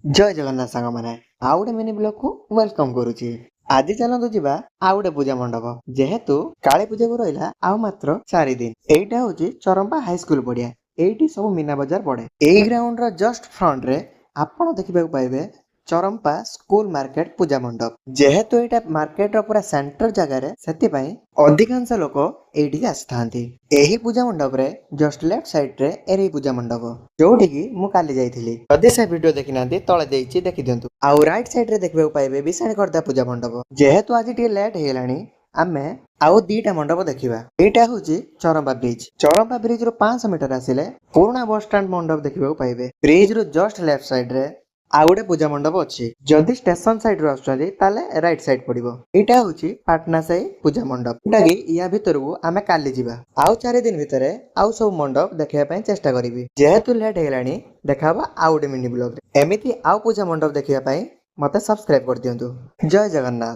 जय जगन्नाथ सांग मैंने आउ गोटे मिनी ब्लॉग को वेलकम करुची। आज चलतु जीवा आउ गोटे पूजा मंडप जेहेतु काली पूजा को रहा आउ मात्र 4 दिन। एटा हूँ चरंपा हाई स्कूल पड़िया। एटी सब मीना बजार पड़े। एई ग्राउंड रो जस्ट फ्रंट रे आपण देखिबा पाइबे चरंपा स्कूल मार्केट पूजा मंडप। जेहेतु एटा मार्केट रो पूरा सेंटर जगह रे सेति पई अधिकांश लोक एठी आस्थांती। एही पूजा मंडप रे जस्ट लेफ्ट साइड रे एरी पूजा मंडप जोठी की मु काली जाइथिली। जदि से वीडियो देखि नांती तळे देइछि देखि दियंतु। आउ राइट साइड रे देखबा पाइबे विशाल करदा पूजा मंडप। जेहेतु आज टी लेट हेलानी आमे आउ दीटा मंडप देखिबा। एटा होची चरंपा ब्रिज। चरंपा ब्रिज रो 500 मीटर आसिले पुराना बस स्टैंड मंडप देखिबा पाइबे। ब्रिज रो जस्ट लेफ्ट साइड रे आउ गोटे पूजा मंडप अच्छी। जदि स्टेशन साइड रो आछुछंती ताले राइट साइड पड़िबो। एटा होची पाटना साई पूजा मंडप। एटा की या भीतर को आमे काली जिबा। आउ 4 दिन भितरे आउ सब मंडप देखिया पई चेष्टा करिवि। जेहेतु लेट हेलानी देखाबा आउ गोटे मिनी ब्लॉग रे। एमिति आउ पूजा मंडप देखिया पई मते सब्सक्राइब कर दियंतु। जय जगन्नाथ।